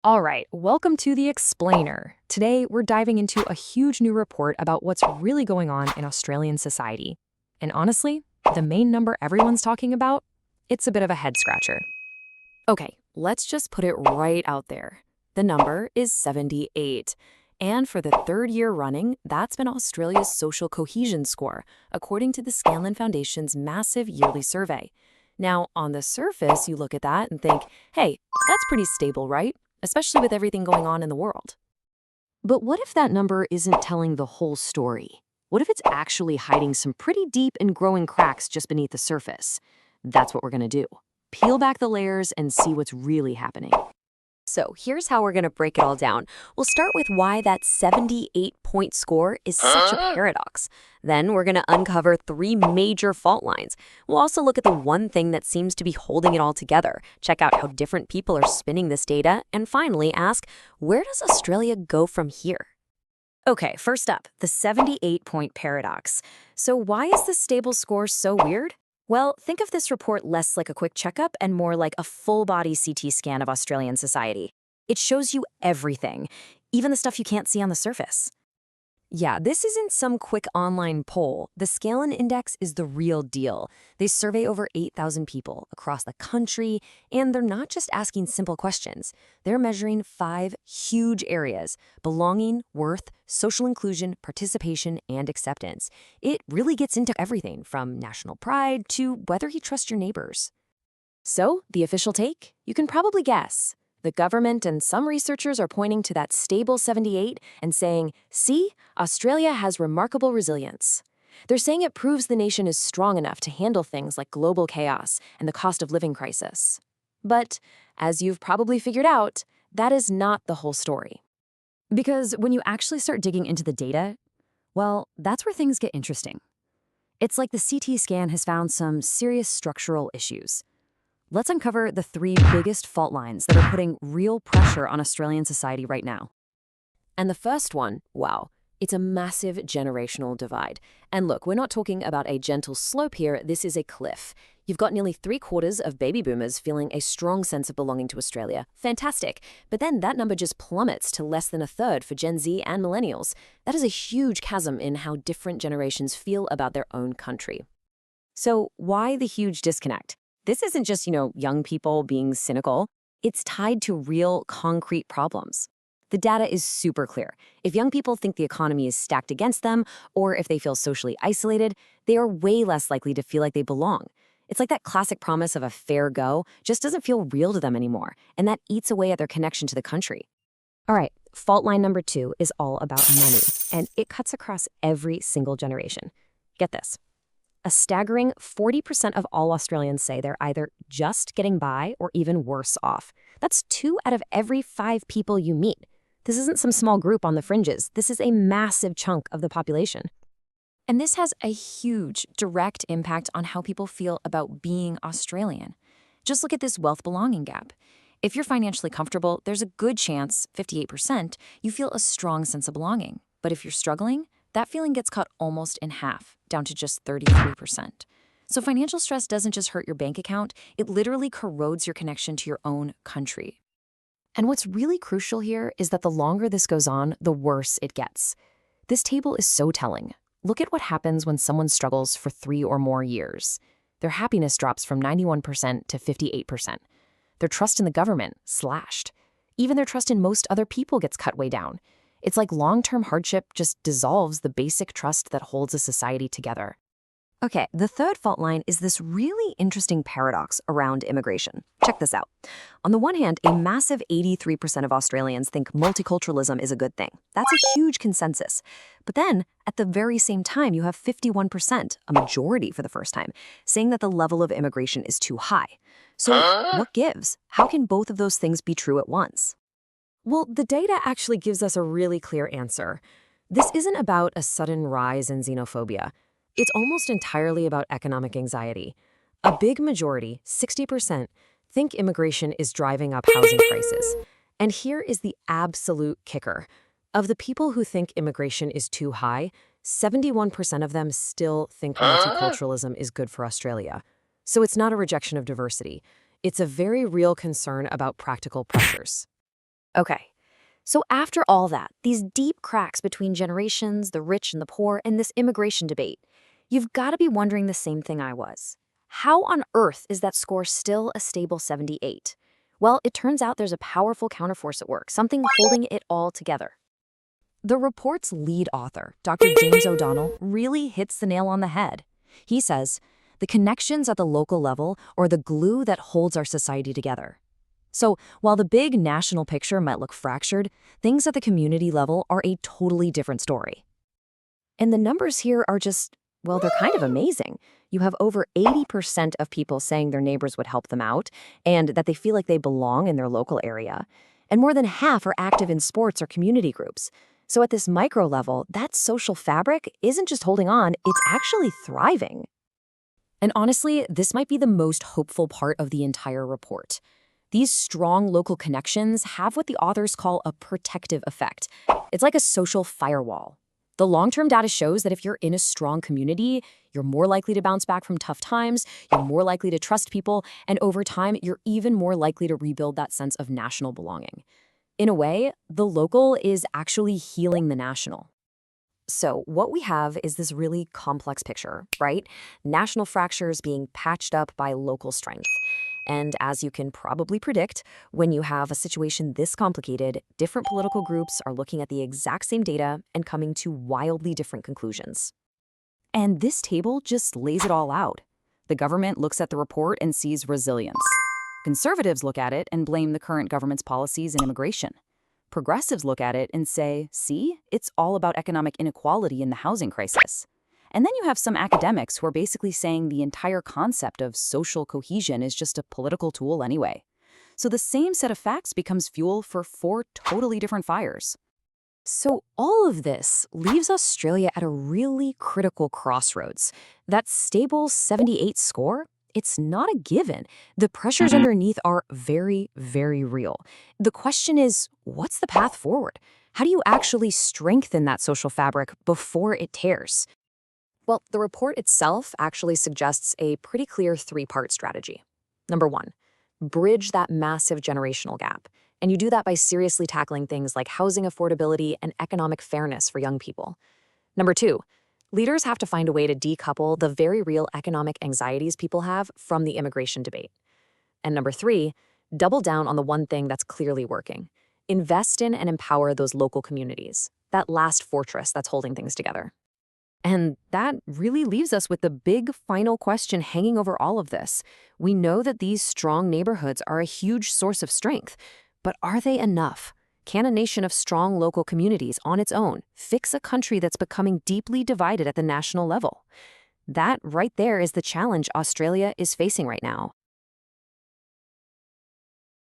All right, welcome to The Explainer. Today, we're diving into a huge new report about what's really going on in Australian society. And honestly, the main number everyone's talking about, it's a bit of a head scratcher. Okay, let's just put it right out there. The number is 78. And for the third year running, that's been Australia's social cohesion score, according to the Scanlon Foundation's massive yearly survey. Now, on the surface, you look at that and think, hey, that's pretty stable, right? Especially with everything going on in the world. But what if that number isn't telling the whole story? What if it's actually hiding some pretty deep and growing cracks just beneath the surface? That's what we're going to do. Peel back the layers and see what's really happening. So here's how we're going to break it all down. We'll start with why that 78-point score is such a paradox. Then we're going to uncover three major fault lines. We'll also look at the one thing that seems to be holding it all together, check out how different people are spinning this data, and finally ask, where does Australia go from here? Okay, first up, the 78-point paradox. So why is the stable score so weird? Well, think of this report less like a quick checkup and more like a full-body CT scan of Australian society. It shows you everything, even the stuff you can't see on the surface. Yeah, this isn't some quick online poll. The Scanlon Index is the real deal. They survey over 8,000 people across the country, and they're not just asking simple questions. They're measuring 5 huge areas: belonging, worth, social inclusion, participation, and acceptance. It really gets into everything from national pride to whether you trust your neighbors. So, the official take? You can probably guess. The government and some researchers are pointing to that stable 78 and saying, see, Australia has remarkable resilience. They're saying it proves the nation is strong enough to handle things like global chaos and the cost of living crisis. But, as you've probably figured out, that is not the whole story. Because when you actually start digging into the data, well, that's where things get interesting. It's like the CT scan has found some serious structural issues. Let's uncover the 3 biggest fault lines that are putting real pressure on Australian society right now. And the first one, wow, it's a massive generational divide. And look, we're not talking about a gentle slope here, this is a cliff. You've got nearly 3/4 of baby boomers feeling a strong sense of belonging to Australia. Fantastic. But then that number just plummets to less than a third for Gen Z and millennials. That is a huge chasm in how different generations feel about their own country. So why the huge disconnect? This isn't just, young people being cynical. It's tied to real, concrete problems. The data is super clear. If young people think the economy is stacked against them, or if they feel socially isolated, they are way less likely to feel like they belong. It's like that classic promise of a fair go just doesn't feel real to them anymore, and that eats away at their connection to the country. All right, fault line number 2 is all about money, and it cuts across every single generation. Get this. A staggering 40% of all Australians say they're either just getting by or even worse off. That's 2 out of every 5 people you meet. This isn't some small group on the fringes. This is a massive chunk of the population. And this has a huge direct impact on how people feel about being Australian. Just look at this wealth belonging gap. If you're financially comfortable, there's a good chance, 58%, you feel a strong sense of belonging. But if you're struggling, that feeling gets cut almost in half, down to just 33%. So financial stress doesn't just hurt your bank account, it literally corrodes your connection to your own country. And what's really crucial here is that the longer this goes on, the worse it gets. This table is so telling. Look at what happens when someone struggles for 3 or more years. Their happiness drops from 91% to 58%. Their trust in the government slashed. Even their trust in most other people gets cut way down. It's like long-term hardship just dissolves the basic trust that holds a society together. Okay, the third fault line is this really interesting paradox around immigration. Check this out. On the one hand, a massive 83% of Australians think multiculturalism is a good thing. That's a huge consensus. But then, at the very same time, you have 51%, a majority for the first time, saying that the level of immigration is too high. So what gives? How can both of those things be true at once? Well, the data actually gives us a really clear answer. This isn't about a sudden rise in xenophobia. It's almost entirely about economic anxiety. A big majority, 60%, think immigration is driving up housing prices. And here is the absolute kicker. Of the people who think immigration is too high, 71% of them still think multiculturalism is good for Australia. So it's not a rejection of diversity. It's a very real concern about practical pressures. Okay. So after all that, these deep cracks between generations, the rich and the poor, and this immigration debate, you've got to be wondering the same thing I was. How on earth is that score still a stable 78? Well, it turns out there's a powerful counterforce at work, something holding it all together. The report's lead author, Dr. James O'Donnell, really hits the nail on the head. He says, the connections at the local level are the glue that holds our society together. So, while the big national picture might look fractured, things at the community level are a totally different story. And the numbers here are just, well, they're kind of amazing. You have over 80% of people saying their neighbors would help them out and that they feel like they belong in their local area. And more than half are active in sports or community groups. So at this micro level, that social fabric isn't just holding on, it's actually thriving. And honestly, this might be the most hopeful part of the entire report. These strong local connections have what the authors call a protective effect. It's like a social firewall. The long-term data shows that if you're in a strong community, you're more likely to bounce back from tough times, you're more likely to trust people, and over time, you're even more likely to rebuild that sense of national belonging. In a way, the local is actually healing the national. So what we have is this really complex picture, right? National fractures being patched up by local strength. And as you can probably predict, when you have a situation this complicated, different political groups are looking at the exact same data and coming to wildly different conclusions. And this table just lays it all out. The government looks at the report and sees resilience. Conservatives look at it and blame the current government's policies and immigration. Progressives look at it and say, see, it's all about economic inequality in the housing crisis. And then you have some academics who are basically saying the entire concept of social cohesion is just a political tool anyway. So the same set of facts becomes fuel for four totally different fires. So all of this leaves Australia at a really critical crossroads. That stable 78 score, it's not a given. The pressures underneath are very, very real. The question is, what's the path forward? How do you actually strengthen that social fabric before it tears? Well, the report itself actually suggests a pretty clear three-part strategy. Number one, bridge that massive generational gap. And you do that by seriously tackling things like housing affordability and economic fairness for young people. Number two, leaders have to find a way to decouple the very real economic anxieties people have from the immigration debate. And number three, double down on the one thing that's clearly working. Invest in and empower those local communities, that last fortress that's holding things together. And that really leaves us with the big final question hanging over all of this. We know that these strong neighborhoods are a huge source of strength, but are they enough? Can a nation of strong local communities on its own fix a country that's becoming deeply divided at the national level? That right there is the challenge Australia is facing right now.